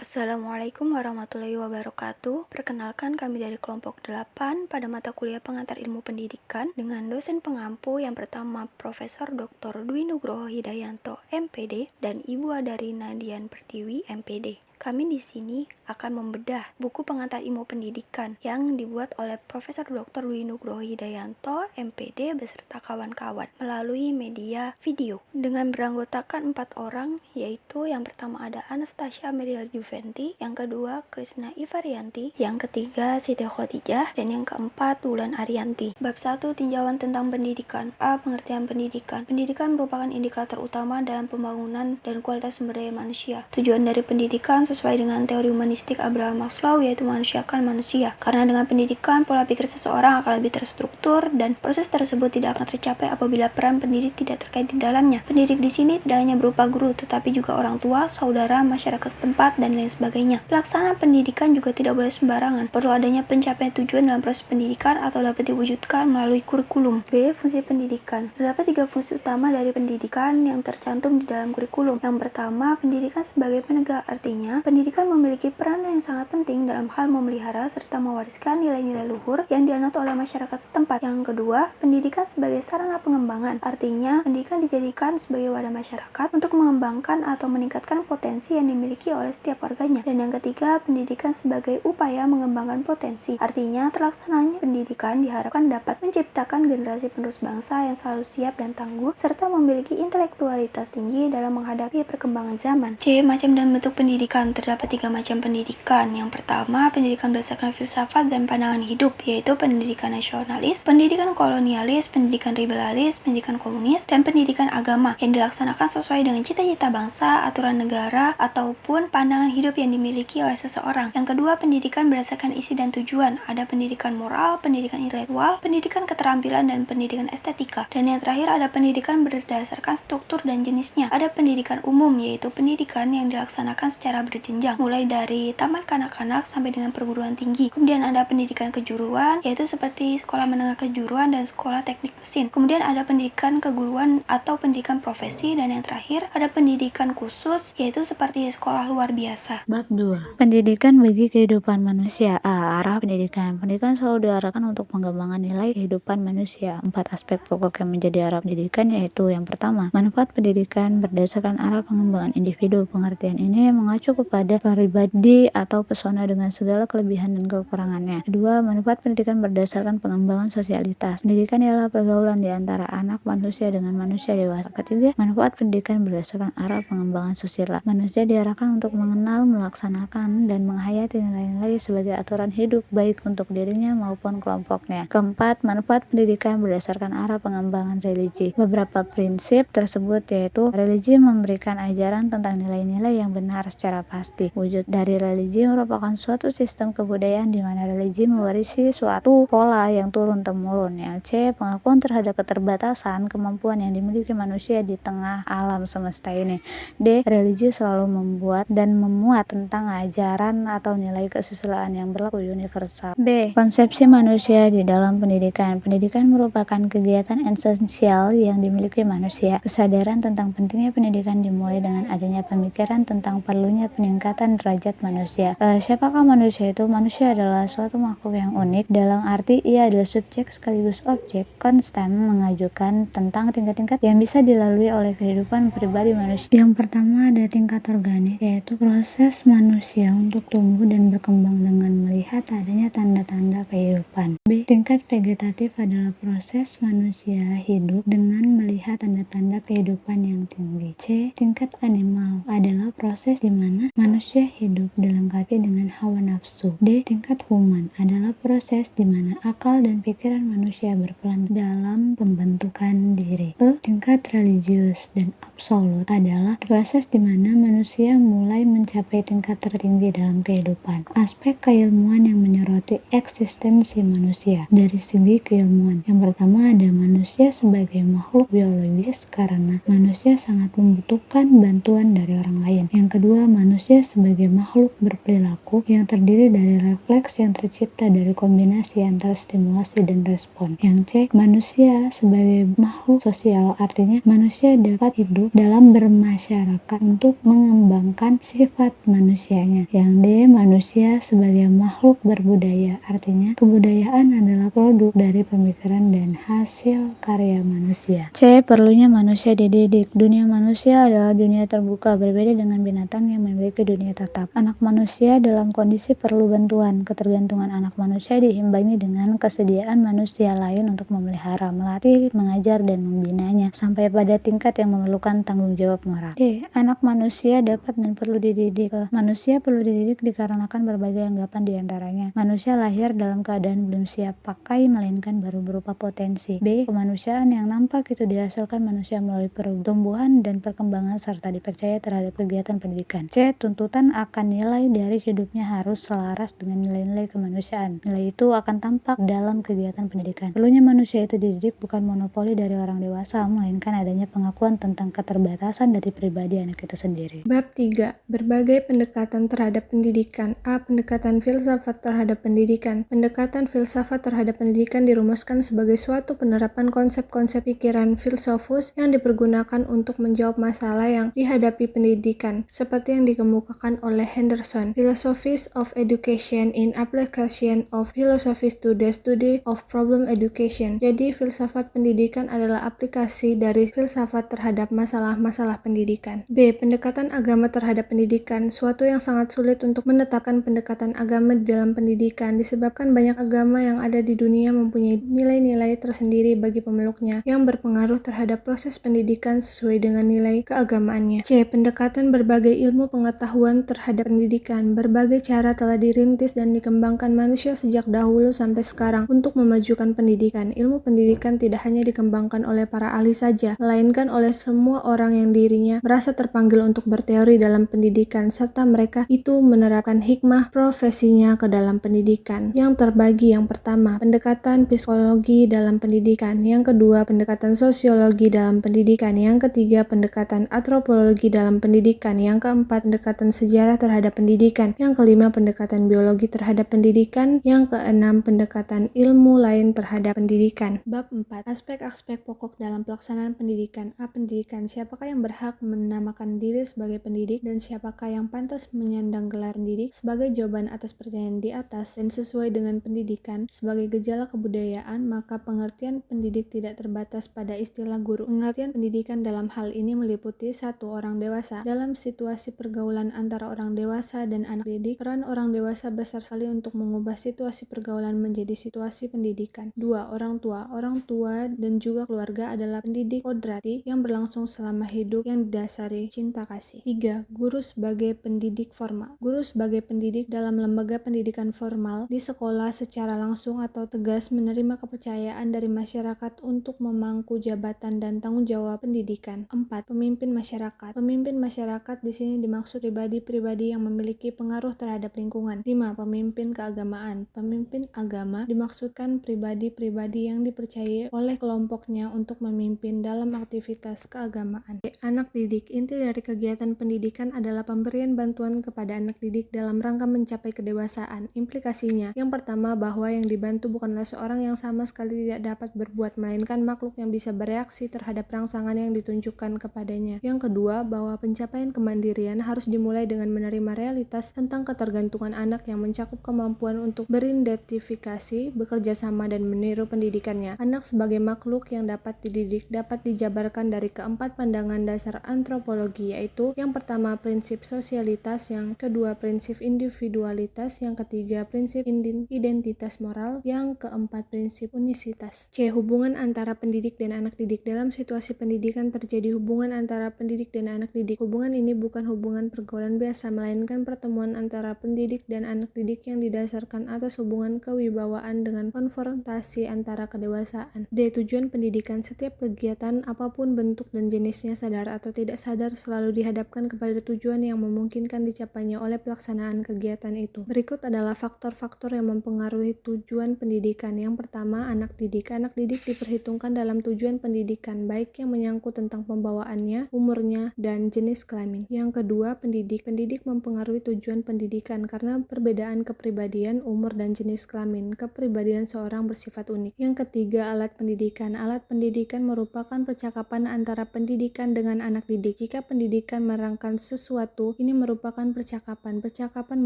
Assalamualaikum warahmatullahi wabarakatuh. Perkenalkan kami dari kelompok 8 pada mata kuliah pengantar ilmu pendidikan dengan dosen pengampu yang pertama Profesor Dr. Dwi Nugroho Hidayanto MPD dan Ibu Adarina Dian Pertiwi MPD. Kami di sini akan membedah buku pengantar ilmu pendidikan yang dibuat oleh Profesor Dr. Dwi Nugroho Hidayanto MPD beserta kawan-kawan melalui media video dengan beranggotakan 4 orang, yaitu yang pertama ada Anastasia Amelia Juventi, yang kedua Krisna Ivarianti, yang ketiga Siti Khotijah, dan yang keempat Wulan Arianti. Bab 1 tinjauan tentang pendidikan. A. Pengertian pendidikan. Pendidikan merupakan indikator utama dalam pembangunan dan kualitas sumber daya manusia. Tujuan dari pendidikan sesuai dengan teori humanistik Abraham Maslow, yaitu manusiakan manusia. Karena dengan pendidikan, pola pikir seseorang akan lebih terstruktur dan proses tersebut tidak akan tercapai apabila peran pendidik tidak terkait di dalamnya. Pendidik di sini tidak hanya berupa guru, tetapi juga orang tua, saudara, masyarakat setempat, dan lain sebagainya. Pelaksanaan pendidikan juga tidak boleh sembarangan. Perlu adanya pencapaian tujuan dalam proses pendidikan atau dapat diwujudkan melalui kurikulum. B. Fungsi pendidikan. Terdapat 3 fungsi utama dari pendidikan yang tercantum di dalam kurikulum. Yang pertama, pendidikan sebagai penegak. Artinya, pendidikan memiliki peran yang sangat penting dalam hal memelihara serta mewariskan nilai-nilai luhur yang dianut oleh masyarakat setempat. Yang kedua, pendidikan sebagai sarana pengembangan. Artinya, pendidikan dijadikan sebagai wadah masyarakat untuk mengembangkan atau meningkatkan potensi yang dimiliki oleh setiap warganya. Dan yang ketiga, pendidikan sebagai upaya mengembangkan potensi. Artinya, terlaksananya pendidikan diharapkan dapat menciptakan generasi penerus bangsa yang selalu siap dan tangguh serta memiliki intelektualitas tinggi dalam menghadapi perkembangan zaman. C. Macam dan bentuk pendidikan. Terdapat 3 macam pendidikan. Yang pertama, pendidikan berdasarkan filsafat dan pandangan hidup, yaitu pendidikan nasionalis, pendidikan kolonialis, pendidikan liberalis, pendidikan komunis, dan pendidikan agama yang dilaksanakan sesuai dengan cita-cita bangsa, aturan negara, ataupun pandangan hidup yang dimiliki oleh seseorang. Yang kedua, pendidikan berdasarkan isi dan tujuan. Ada pendidikan moral, pendidikan intelektual, pendidikan keterampilan, dan pendidikan estetika. Dan yang terakhir ada pendidikan berdasarkan struktur dan jenisnya. Ada pendidikan umum, yaitu pendidikan yang dilaksanakan secara berjenjang, mulai dari taman kanak-kanak sampai dengan perguruan tinggi. Kemudian ada pendidikan kejuruan, yaitu seperti sekolah menengah kejuruan dan sekolah teknik mesin. Kemudian ada pendidikan keguruan atau pendidikan profesi, dan yang terakhir ada pendidikan khusus, yaitu seperti sekolah luar biasa. Bab 2. Pendidikan bagi kehidupan manusia. A. Arah pendidikan. Pendidikan selalu diarahkan untuk pengembangan nilai kehidupan manusia. 4 aspek pokok yang menjadi arah pendidikan, yaitu yang pertama, manfaat pendidikan berdasarkan arah pengembangan individu. Pengertian ini mengacu kepada pribadi atau pesona dengan segala kelebihan dan kekurangannya. Kedua, manfaat pendidikan berdasarkan pengembangan sosialitas. Pendidikan ialah pergaulan di antara anak manusia dengan manusia dewasa. Ketiga, manfaat pendidikan berdasarkan arah pengembangan sosial. Manusia diarahkan untuk mengenal, melaksanakan, dan menghayati nilai-nilai sebagai aturan hidup baik untuk dirinya maupun kelompoknya. Keempat, manfaat pendidikan berdasarkan arah pengembangan religi. Beberapa prinsip tersebut yaitu religi memberikan ajaran tentang nilai-nilai yang benar secara pasti. Wujud dari religi merupakan suatu sistem kebudayaan di mana religi mewarisi suatu pola yang turun-temurun. Yang C, pengakuan terhadap keterbatasan kemampuan yang dimiliki manusia di tengah alam semesta ini. D, religi selalu membuat dan memuat tentang ajaran atau nilai kesusilaan yang berlaku universal. B, konsepsi manusia di dalam pendidikan. Pendidikan merupakan kegiatan esensial yang dimiliki manusia. Kesadaran tentang pentingnya pendidikan dimulai dengan adanya pemikiran tentang perlunya peningkatan derajat manusia. Siapakah manusia itu? Manusia adalah suatu makhluk yang unik dalam arti ia adalah subjek sekaligus objek konstan mengajukan tentang tingkat-tingkat yang bisa dilalui oleh kehidupan pribadi manusia. Yang pertama ada tingkat organik, yaitu proses manusia untuk tumbuh dan berkembang dengan melihat adanya tanda-tanda kehidupan. B, tingkat vegetatif adalah proses manusia hidup dengan melihat tanda-tanda kehidupan yang tinggi. C, tingkat animal adalah proses di mana manusia hidup dilengkapi dengan hawa nafsu. D, tingkat human adalah proses di mana akal dan pikiran manusia berperan dalam pembentukan diri. E, tingkat religius dan absolut adalah proses di mana manusia mulai mencapai tingkat tertinggi dalam kehidupan. Aspek keilmuan yang menyoroti eksistensi manusia. Dari segi keilmuan, yang pertama ada manusia sebagai makhluk biologis karena manusia sangat membutuhkan bantuan dari orang lain. Yang kedua, manusia manusia sebagai makhluk berperilaku yang terdiri dari refleks yang tercipta dari kombinasi antara stimulasi dan respon. Yang C, manusia sebagai makhluk sosial, artinya manusia dapat hidup dalam bermasyarakat untuk mengembangkan sifat manusianya. Yang D, manusia sebagai makhluk berbudaya, artinya kebudayaan adalah produk dari pemikiran dan hasil karya manusia. C, perlunya manusia dididik. Dunia manusia adalah dunia terbuka, berbeda dengan binatang yang memiliki dunia tetap. Anak manusia dalam kondisi perlu bantuan. Ketergantungan anak manusia diimbangi dengan kesediaan manusia lain untuk memelihara, melatih, mengajar, dan membinanya sampai pada tingkat yang memerlukan tanggung jawab moral. D, anak manusia dapat dan perlu dididik. Manusia perlu dididik dikarenakan berbagai anggapan diantaranya. Manusia lahir dalam keadaan belum siap pakai, melainkan baru berupa potensi. B, kemanusiaan yang nampak itu dihasilkan manusia melalui pertumbuhan dan perkembangan serta dipercaya terhadap kegiatan pendidikan. C, tuntutan akan nilai dari hidupnya harus selaras dengan nilai-nilai kemanusiaan. Nilai itu akan tampak dalam kegiatan pendidikan. Perlunya manusia itu dididik bukan monopoli dari orang dewasa, melainkan adanya pengakuan tentang keterbatasan dari pribadi anak itu sendiri. Bab 3. Berbagai pendekatan terhadap pendidikan. A. Pendekatan filsafat terhadap pendidikan. Pendekatan filsafat terhadap pendidikan dirumuskan sebagai suatu penerapan konsep-konsep pikiran filosofus yang dipergunakan untuk menjawab masalah yang dihadapi pendidikan, seperti yang dikemukakan oleh Henderson. Philosophies of Education in Application of Philosophies to the Study of Problem Education. Jadi, filsafat pendidikan adalah aplikasi dari filsafat terhadap masalah-masalah pendidikan. B. Pendekatan agama terhadap pendidikan. Suatu yang sangat sulit untuk menetapkan pendekatan agama di dalam pendidikan disebabkan banyak agama yang ada di dunia mempunyai nilai-nilai tersendiri bagi pemeluknya yang berpengaruh terhadap proses pendidikan sesuai dengan nilai keagamaannya. C. Pendekatan berbagai ilmu pengetahuan terhadap pendidikan. Berbagai cara telah dirintis dan dikembangkan manusia sejak dahulu sampai sekarang untuk memajukan pendidikan. Ilmu pendidikan tidak hanya dikembangkan oleh para ahli saja, melainkan oleh semua orang yang dirinya merasa terpanggil untuk berteori dalam pendidikan, serta mereka itu menerapkan hikmah profesinya ke dalam pendidikan. Yang terbagi, yang pertama, pendekatan psikologi dalam pendidikan, yang kedua, pendekatan sosiologi dalam pendidikan, yang ketiga, pendekatan antropologi dalam pendidikan, yang keempat, pendekatan sejarah terhadap pendidikan, yang kelima, pendekatan biologi terhadap pendidikan, yang keenam, pendekatan ilmu lain terhadap pendidikan. Bab 4. Aspek-aspek pokok dalam pelaksanaan pendidikan. A. Pendidikan. Siapakah yang berhak menamakan diri sebagai pendidik dan siapakah yang pantas menyandang gelar pendidik? Sebagai jawaban atas pertanyaan di atas dan sesuai dengan pendidikan sebagai gejala kebudayaan, maka pengertian pendidik tidak terbatas pada istilah guru. Pengertian pendidikan dalam hal ini meliputi satu, orang dewasa. Dalam situasi pergaulan antara orang dewasa dan anak didik, peran orang dewasa besar sekali untuk mengubah situasi pergaulan menjadi situasi pendidikan. 2. Orang tua. Orang tua dan juga keluarga adalah pendidik kodrati yang berlangsung selama hidup yang didasari cinta kasih. 3. Guru sebagai pendidik formal. Guru sebagai pendidik dalam lembaga pendidikan formal di sekolah secara langsung atau tegas menerima kepercayaan dari masyarakat untuk memangku jabatan dan tanggung jawab pendidikan. 4. Pemimpin masyarakat. Pemimpin masyarakat di sini dimaksud pribadi-pribadi yang memiliki pengaruh terhadap lingkungan. 5. Pemimpin keagamaan. Pemimpin agama dimaksudkan pribadi-pribadi yang dipercayai oleh kelompoknya untuk memimpin dalam aktivitas keagamaan. Anak didik. Inti dari kegiatan pendidikan adalah pemberian bantuan kepada anak didik dalam rangka mencapai kedewasaan. Implikasinya, yang pertama, bahwa yang dibantu bukanlah seorang yang sama sekali tidak dapat berbuat, melainkan makhluk yang bisa bereaksi terhadap rangsangan yang ditunjukkan kepadanya. Yang kedua, bahwa pencapaian kemandirian harus dimulai dengan menerima realitas tentang ketergantungan anak yang mencakup kemampuan untuk beridentifikasi, bekerja sama, dan meniru pendidikannya. Anak sebagai makhluk yang dapat dididik dapat dijabarkan dari keempat pandangan dasar antropologi, yaitu yang pertama prinsip sosialitas, yang kedua prinsip individualitas, yang ketiga prinsip identitas moral, yang keempat prinsip unisitas. C. Hubungan antara pendidik dan anak didik. Dalam situasi pendidikan terjadi hubungan antara pendidik dan anak didik. Hubungan ini bukan hubungan pergaulan biasa, melainkan pertemuan antara pendidik dan anak didik yang didasarkan atas hubungan kewibawaan dengan konfrontasi antara kedewasaan. D. Tujuan pendidikan. Setiap kegiatan apapun bentuk dan jenisnya, sadar atau tidak sadar, selalu dihadapkan kepada tujuan yang memungkinkan dicapainya oleh pelaksanaan kegiatan itu. Berikut adalah faktor-faktor yang mempengaruhi tujuan pendidikan. Yang pertama, anak didik. Anak didik diperhitungkan dalam tujuan pendidikan, baik yang menyangkut tentang pembawaannya, umurnya, dan jenis kelamin. Yang kedua, pendidik. Pendidik mempengaruhi tujuan pendidikan karena perbedaan kepribadian, umur, dan jenis kelamin. Kepribadian seorang bersifat unik. Yang ketiga, alat pendidikan. Alat pendidikan merupakan percakapan antara pendidikan dengan anak didik. Jika pendidikan menerangkan sesuatu, ini merupakan percakapan. Percakapan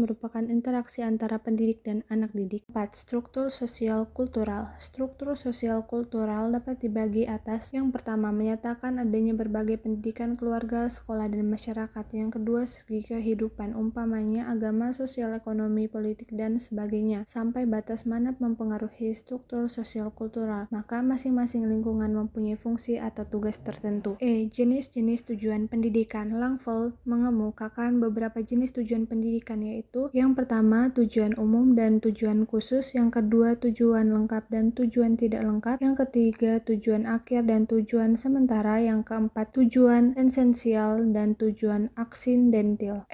merupakan interaksi antara pendidik dan anak didik. 4. Struktur sosial kultural. Struktur sosial kultural dapat dibagi atas. Yang pertama, menyatakan adanya berbagai pendidikan keluarga, sekolah, dan masyarakat. Yang kedua, segi kehidupan, umpamanya agama, sosial, ekonomi, politik, dan sebagainya. Sampai batas mana mempengaruhi struktur sosial kultural, maka masing-masing lingkungan mempunyai fungsi atau tugas tertentu. Jenis-jenis tujuan pendidikan. Langfeld mengemukakan beberapa jenis tujuan pendidikan, yaitu yang pertama, tujuan umum dan tujuan khusus. Yang kedua, tujuan lengkap dan tujuan tidak lengkap. Yang ketiga, tujuan akhir dan tujuan sementara. Yang keempat, tujuan esensial dan tujuan aksidental.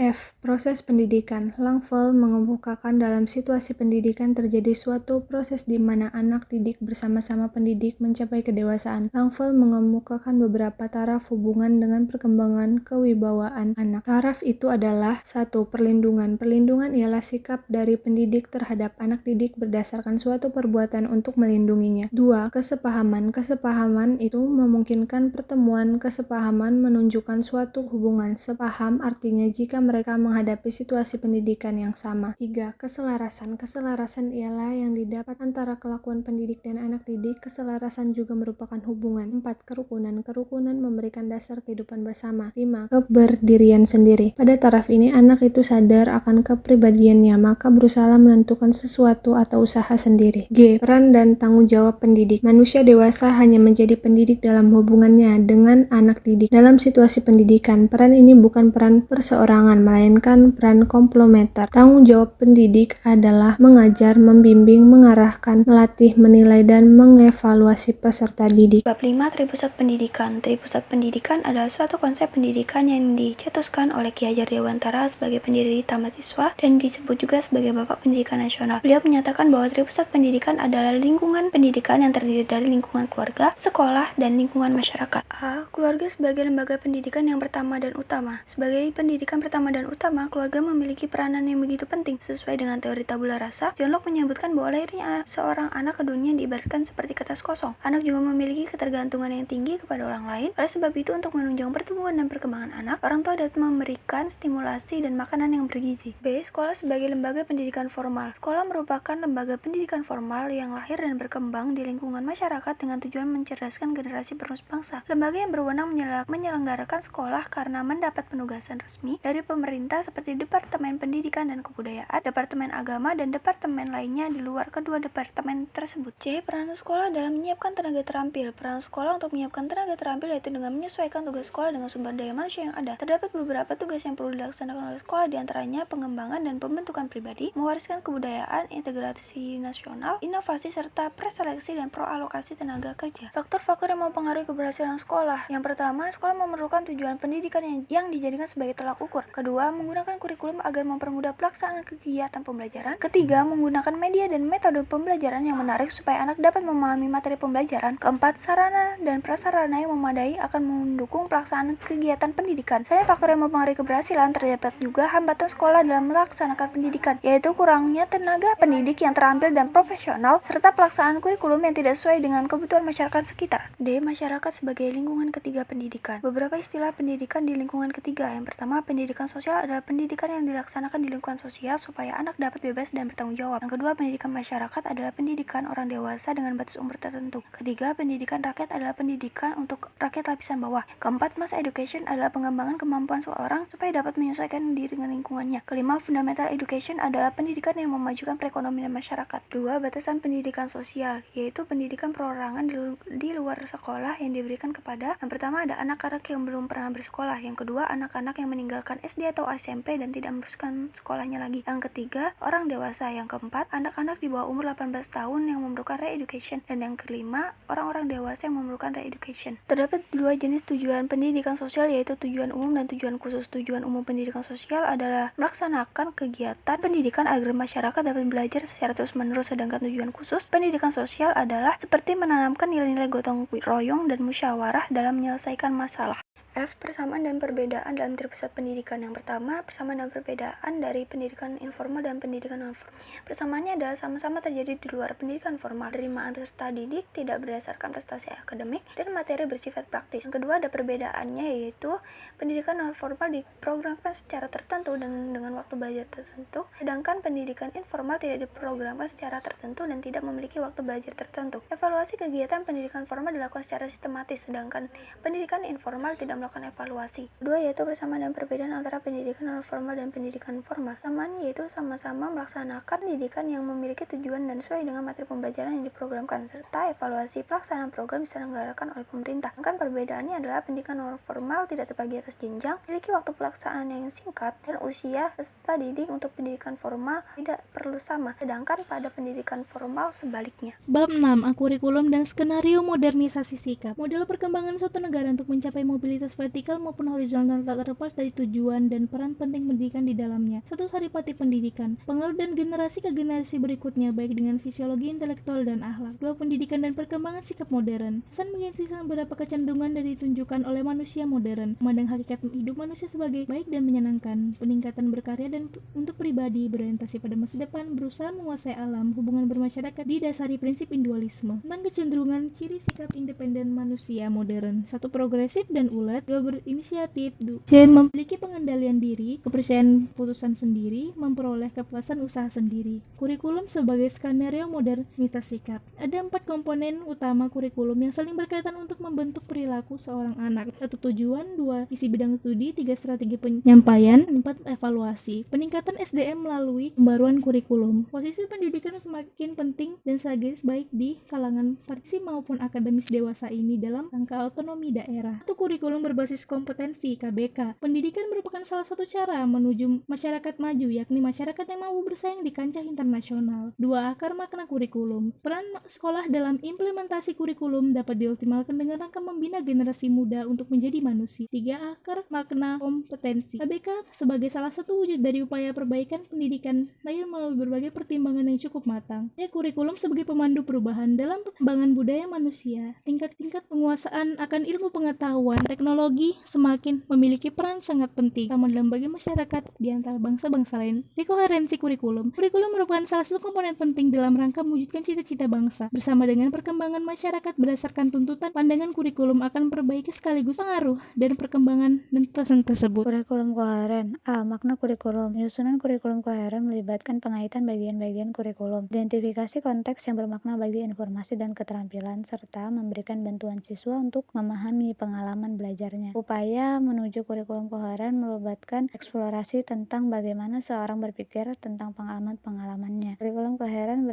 Proses pendidikan. Langfeld mengemukakan dalam situasi pendidikan terjadi suatu proses di mana anak didik bersama-sama pendidik mencapai kedewasaan. Langfeld mengemukakan beberapa taraf hubungan dengan perkembangan kewibawaan anak. Taraf itu adalah 1. Perlindungan. Perlindungan ialah sikap dari pendidik terhadap anak didik berdasarkan suatu perbuatan untuk melindunginya. 2. Kesepahaman. Kesepahaman itu memungkinkan pertemuan kesepahaman menunjukkan suatu hubungan. Sepaham artinya jika mereka menghadapi situasi pendidikan yang sama. 3. Keselarasan. Keselarasan ialah yang didapat antara kelakuan pendidik dan anak didik. Keselarasan juga merupakan hubungan. 4. Kerukunan. Kerukunan memberikan dasar kehidupan bersama. 5. Keberdirian sendiri. Pada taraf ini anak itu sadar akan kepribadiannya, maka berusaha menentukan sesuatu atau usaha sendiri. G. Peran dan tanggung jawab pendidik. Manusia dewasa hanya menjadi pendidik dalam hubungannya dengan anak didik. Dalam situasi pendidikan, peran ini bukan peran perseorangan, melainkan peran komplementer. Tanggung jawab pendidik adalah mengajar, membimbing, mengarahkan, melatih, menilai, dan mengevaluasi peserta didik. Bab 5. Tripusat Pendidikan. Tripusat pendidikan adalah suatu konsep pendidikan yang dicetuskan oleh Ki Hajar Dewantara sebagai pendiri Taman Siswa dan disebut juga sebagai Bapak Pendidikan Nasional. Beliau menyatakan bahwa tripusat pendidikan adalah lingkungan pendidikan yang terdiri dari lingkungan keluarga, sekolah, dan lingkungan masyarakat. A. Keluarga sebagai lembaga pendidikan yang pertama dan utama. Sebagai pendidikan pertama dan utama, keluarga memiliki peranan yang begitu penting. Sesuai dengan teori tabula rasa, John Locke menyebutkan bahwa lahirnya seorang anak ke dunia diibaratkan seperti kertas kosong. Anak juga memiliki ketergantungan yang tinggi kepada orang lain. Oleh sebab itu, untuk menunjang pertumbuhan dan perkembangan anak, orang tua dapat memberikan stimulasi dan makanan yang bergizi. B. Sekolah sebagai lembaga pendidikan formal. Sekolah merupakan lembaga pendidikan formal yang lahir dan berkembang di lingkungan masyarakat dengan tujuan mencerdaskan generasi penerus bangsa. Lembaga yang berwenang menyelenggarakan sekolah karena mendapat penugasan resmi dari pemerintah seperti Departemen Pendidikan dan Kebudayaan, Departemen Agama, dan departemen lainnya di luar kedua departemen tersebut. C. Peran sekolah dalam menyiapkan tenaga terampil. Peran sekolah untuk menyiapkan tenaga terampil yaitu dengan menyesuaikan tugas sekolah dengan sumber daya manusia yang ada. Terdapat beberapa tugas yang perlu dilaksanakan oleh sekolah, diantaranya pengembangan dan pembentukan pribadi, mewariskan kebudayaan, integrasi nasional, inovasi, serta preseleksi dan proalokasi tenaga kerja. Faktor-faktor yang mempengaruhi keberhasilan sekolah. Yang pertama, sekolah memerlukan tujuan pendidikan yang dijadikan sebagai tolak ukur. Kedua, menggunakan kurikulum agar mempermudah pelaksanaan kegiatan pembelajaran. Ketiga, menggunakan media dan metode pembelajaran yang menarik supaya anak dapat memahami materi pembelajaran. Keempat, sarana dan prasarana yang memadai akan mendukung pelaksanaan kegiatan pendidikan. Selain faktor yang mempengaruhi keberhasilan, terdapat juga hambatan sekolah dalam melaksanakan pendidikan, yaitu kurangnya tenaga pendidik yang terampil dan profesional, serta pelaksanaan kurikulum yang tidak sesuai dengan kebutuhan masyarakat sekitar. D. Masyarakat sebagai lingkungan ketiga pendidikan. Beberapa istilah pendidikan di lingkungan ketiga. Yang pertama, pendidikan sosial adalah pendidikan yang dilaksanakan di lingkungan sosial supaya anak dapat bebas dan bertanggung jawab. Yang kedua, pendidikan masyarakat adalah pendidikan orang dewasa dengan batas umur tertentu. Ketiga, pendidikan rakyat adalah pendidikan untuk rakyat lapisan bawah. Keempat, mass education adalah pengembangan kemampuan seorang supaya dapat menyesuaikan diri dengan lingkungannya. Kelima, fundamental education adalah pendidikan yang memajukan perekonomian masyarakat. Dua, batasan pendidikan sosial, yaitu pendidikan perorangan di luar sekolah yang diberikan kepada, yang pertama ada anak-anak yang belum pernah bersekolah, yang kedua anak-anak yang meninggalkan SD atau SMP dan tidak meneruskan sekolahnya lagi, yang ketiga orang dewasa, yang keempat anak-anak di bawah umur 18 tahun yang memerlukan re-education, dan yang kelima orang-orang dewasa yang memerlukan re-education. Terdapat dua jenis tujuan pendidikan sosial, yaitu tujuan umum dan tujuan khusus. Tujuan umum pendidikan sosial adalah melaksanakan kegiatan pendidikan agar masyarakat dapat belajar secara terus-menerus, sedangkan tujuan khusus pendidikan sosial adalah seperti menanamkan nilai-nilai gotong royong dan musyawarah dalam menyelesaikan masalah. F. Persamaan dan perbedaan dalam pusat pendidikan. Yang pertama, persamaan dan perbedaan dari pendidikan informal dan pendidikan non-formal. Persamaannya adalah sama-sama terjadi di luar pendidikan formal. Penerimaan peserta didik tidak berdasarkan prestasi akademik dan materi bersifat praktis. Yang kedua, ada perbedaannya, yaitu pendidikan non-formal diprogramkan secara tertentu dan dengan waktu belajar tertentu, sedangkan pendidikan informal tidak diprogramkan secara tertentu dan tidak memiliki waktu belajar tertentu. Evaluasi kegiatan pendidikan formal dilakukan secara sistematis, sedangkan pendidikan informal tidak melakukan evaluasi. Kedua, yaitu persamaan dan perbedaan antara pendidikan non-formal dan pendidikan formal. Persamaan yaitu sama-sama melaksanakan pendidikan yang memiliki tujuan dan sesuai dengan materi pembelajaran yang diprogramkan, serta evaluasi pelaksanaan program diselenggarakan oleh pemerintah. Sedangkan perbedaannya adalah pendidikan non-formal tidak terbagi atas jenjang, memiliki waktu pelaksanaan yang singkat, dan usia peserta didik untuk pendidikan formal tidak perlu sama, sedangkan pada pendidikan formal sebaliknya. Bab 6. Kurikulum dan skenario modernisasi sikap. Model perkembangan suatu negara untuk mencapai mobilitas vertikal maupun horizontal tak terlepas dari tujuan dan peran penting pendidikan di dalamnya. Satu, saripati pendidikan. Pengaruh dan generasi ke generasi berikutnya, baik dengan fisiologi, intelektual, dan akhlak. Dua, pendidikan dan perkembangan sikap modern. Pesan mengintikan beberapa kecenderungan yang ditunjukkan oleh manusia modern, memandang hakikat hidup manusia sebagai baik dan menyenangkan, peningkatan berkarya dan untuk pribadi, berorientasi pada masa depan, berusaha menguasai alam, hubungan bermasyarakat didasari prinsip individualisme. Tentang kecenderungan ciri sikap independen manusia modern. Satu, progresif dan ulet. Dua, berinisiatif. C, memiliki pengendalian diri, kepercayaan putusan sendiri, memperoleh kepuasan usaha sendiri. Kurikulum sebagai skenario modernitas sikap. Ada 4 komponen utama kurikulum yang saling berkaitan untuk membentuk perilaku seorang anak. 1, tujuan. 2, isi bidang studi. 3, strategi penyampaian. 4, evaluasi. Peningkatan SDM melalui pembaruan kurikulum. Posisi pendidikan semakin penting dan strategis baik di kalangan praktisi maupun akademis dewasa ini dalam rangka otonomi daerah. 1, kurikulum berbasis kompetensi (KBK). Pendidikan merupakan salah satu cara menuju masyarakat maju, yakni masyarakat yang mampu bersaing di kancah internasional. 2, akar makna kurikulum. Peran sekolah dalam implementasi kurikulum dapat dioptimalkan dengan rangka membina generasi muda untuk menjadi manusia. 3, akar makna kompetensi. KBK sebagai salah satu wujud dari upaya perbaikan pendidikan lahir melalui berbagai pertimbangan yang cukup matang. Kurikulum sebagai pemandu perubahan dalam perkembangan budaya manusia. Tingkat-tingkat penguasaan akan ilmu pengetahuan teknologi semakin memiliki peran sangat penting terutama dalam bagi masyarakat di antara bangsa-bangsa lain. Koherensi kurikulum. Kurikulum merupakan salah satu komponen penting dalam rangka mewujudkan cita-cita bangsa. Bersama dengan perkembangan masyarakat berdasarkan tuntutan, pandangan kurikulum akan memperbaiki sekaligus pengaruh dan perkembangan dan tuntutan tersebut. Kurikulum koheren. A. Makna kurikulum. Penyusunan kurikulum koheren melibatkan pengaitan bagian-bagian kurikulum, identifikasi konteks yang bermakna bagi informasi dan keterampilan, serta memberikan bantuan siswa untuk memahami pengalaman belajarnya. Upaya menuju kurikulum koheren melibatkan eksplorasi tentang bagaimana seorang berpikir tentang pengalaman-pengalamannya. Kurikulum koheren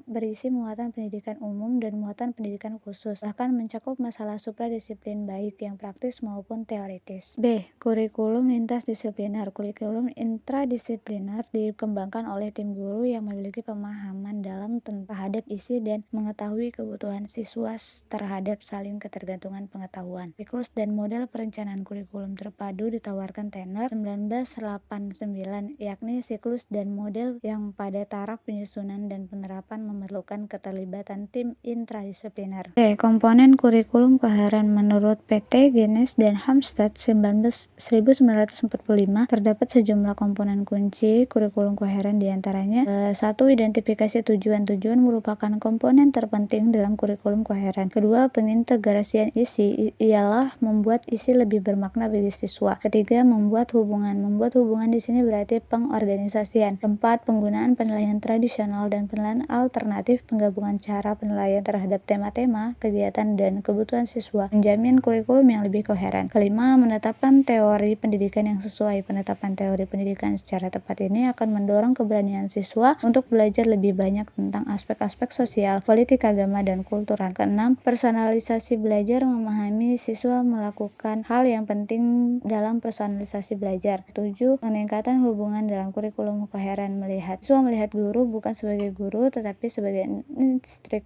berisi muatan pendidikan umum dan muatan pendidikan khusus, bahkan mencakup masalah supradisiplin baik yang praktis maupun teoritis. B. Kurikulum lintas disipliner. Kurikulum intradisipliner dikembangkan oleh tim guru yang memiliki pemahaman dalam terhadap isi dan mengetahui kebutuhan siswa terhadap saling ketergantungan pengetahuan. Siklus dan model perencanaan kurikulum terpadu ditawarkan Tenner 1989, yakni siklus dan model yang pada taraf penyusunan dan penerapan memerlukan keterlibatan tim intradisipliner. C. Komponen kurikulum koheren. Menurut PT Genes dan Hampstead 1945, terdapat sejumlah komponen kunci kurikulum koheren, diantaranya 1. Identifikasi tujuan. Tujuan merupakan komponen terpenting dalam kurikulum koheren. Kedua, pengintegrasian isi ialah membuat isi lebih bermakna bagi siswa. Ketiga, membuat hubungan. Membuat hubungan di sini berarti pengorganisasian. Keempat, penggunaan penilaian tradisional dan penilaian alternatif, penggabungan cara penilaian terhadap tema-tema, kegiatan, dan kebutuhan siswa, menjamin kurikulum yang lebih koheren. Kelima, menetapkan teori pendidikan yang sesuai. Penetapan teori pendidikan secara tepat ini akan mendorong keberanian siswa untuk belajar lebih banyak tentang aspek-aspek sosial, politik, agama, dan kultural. Keenam, personalisasi belajar, memahami siswa melakukan hal yang penting dalam personalisasi belajar. 7. Peningkatan hubungan dalam kurikulum koheren, siswa melihat guru bukan sebagai guru tetapi sebagai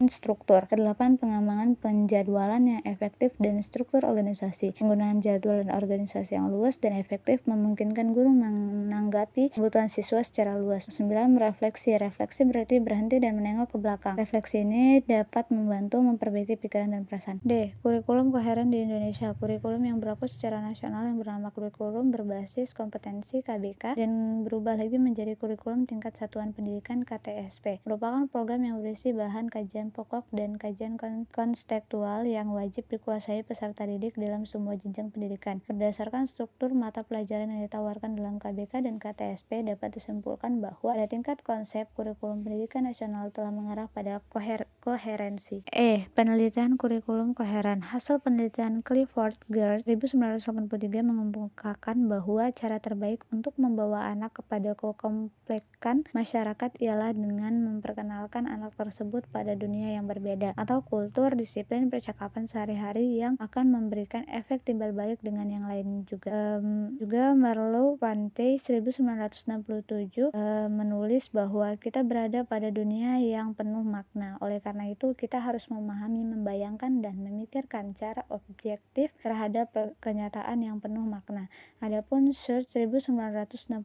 instruktur. Kedelapan, pengembangan penjadwalan yang efektif dan struktur organisasi. Penggunaan jadwal dan organisasi yang luas dan efektif memungkinkan guru menanggapi kebutuhan siswa secara luas. 9. Merefleksi. Refleksi berarti berhenti dan menengok ke belakang. Refleksi ini dapat membantu memperbaiki pikiran dan perasaan. D. Kurikulum koheren di Indonesia. Kurikulum yang berlaku secara nasional yang bernama kurikulum berbasis kompetensi KBK dan berubah lagi menjadi kurikulum tingkat satuan pendidikan KTSP. Merupakan program yang berisi bahan kajian pokok dan kajian konstekstual yang wajib dikuasai peserta didik dalam semua jenjang pendidikan. Berdasarkan struktur mata pelajaran yang ditawarkan dalam KBK dan KTSP, dapat disimpulkan bahwa pada tingkat konsep kurikulum pendidikan nasional telah mengarah pada koherensi. Penelitian kurikulum koheren. Hasil penelitian Clifford Geertz 1983 mengemukakan bahwa cara terbaik untuk membawa anak kepada kekomplekan masyarakat ialah dengan memperkenalkan anak tersebut pada dunia yang berbeda atau kultur, disiplin, percakapan sehari-hari yang akan memberikan efek timbal balik dengan yang lain juga. Merleau-Ponty 1967 menulis bahwa kita berada pada dunia yang penuh makna. Oleh karena itu, kita harus memahami, membayangkan, dan memikirkan cara objektif terhadap kenyataan yang penuh makna. Adapun Search 1968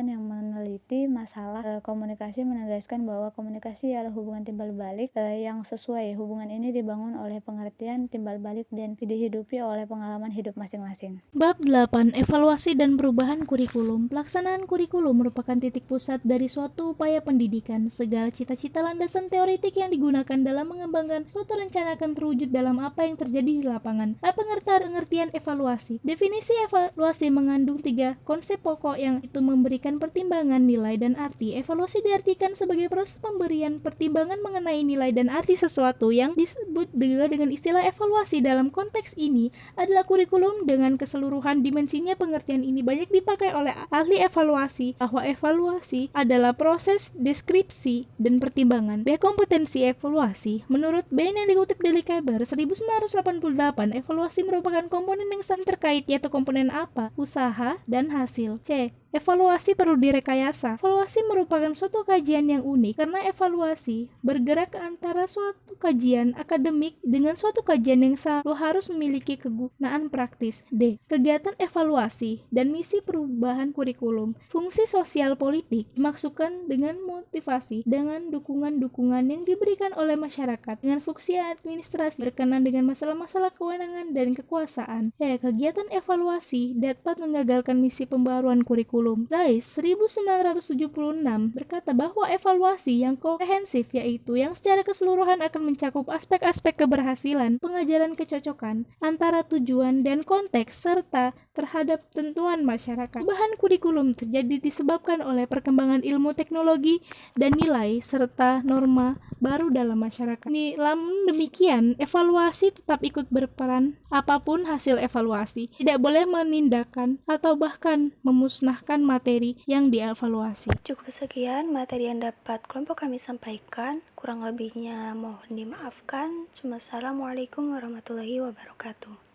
yang meneliti masalah komunikasi menegaskan bahwa komunikasi adalah hubungan timbal balik yang sesuai. Hubungan ini dibangun oleh pengertian timbal balik dan dihidupi oleh pengalaman hidup masing-masing. Bab 8. Evaluasi dan perubahan kurikulum. Pelaksanaan kurikulum merupakan titik pusat dari suatu upaya pendidikan. Segala cita-cita landasan teoretik yang digunakan dalam mengembangkan suatu rencana akan terwujud dalam apa yang terjadi di lapangan. Pengertian evaluasi. Definisi evaluasi mengandung 3 konsep pokok yang itu memberikan pertimbangan, nilai, dan arti. Evaluasi diartikan sebagai proses pemberian pertimbangan mengenai nilai dan arti sesuatu yang disebut juga dengan istilah evaluasi. Dalam konteks ini adalah kurikulum dengan keseluruhan dimensinya. Pengertian ini banyak dipakai oleh ahli evaluasi bahwa evaluasi adalah proses deskripsi dan pertimbangan. Kompetensi evaluasi. Menurut Bain yang dikutip dari Kaber 1988, evaluasi merupakan komponen yang saling terkait, yaitu komponen apa, usaha, dan hasil. Evaluasi perlu direkayasa. Evaluasi merupakan suatu kajian yang unik karena evaluasi bergerak antara suatu kajian akademik dengan suatu kajian yang selalu harus memiliki kegunaan praktis. Kegiatan evaluasi dan misi perubahan kurikulum. Fungsi sosial politik dimaksudkan dengan motivasi dengan dukungan-dukungan yang diberikan oleh masyarakat, dengan fungsi administrasi berkenaan dengan masalah-masalah kewenangan dan kekuasaan. Kegiatan evaluasi dapat menggagalkan misi pembaruan kurikulum. Zeiss 1976 berkata bahwa evaluasi yang komprehensif, yaitu yang secara keseluruhan akan mencakup aspek-aspek keberhasilan, pengajaran kecocokan antara tujuan dan konteks, serta terhadap tentuan masyarakat. Perubahan kurikulum terjadi disebabkan oleh perkembangan ilmu teknologi dan nilai serta norma baru dalam masyarakat. Namun demikian, evaluasi tetap ikut berperan apapun hasil evaluasi. Tidak boleh menindakkan atau bahkan memusnahkan materi yang dievaluasi. Cukup sekian materi yang dapat kelompok kami sampaikan. Kurang lebihnya mohon dimaafkan. Assalamualaikum warahmatullahi wabarakatuh.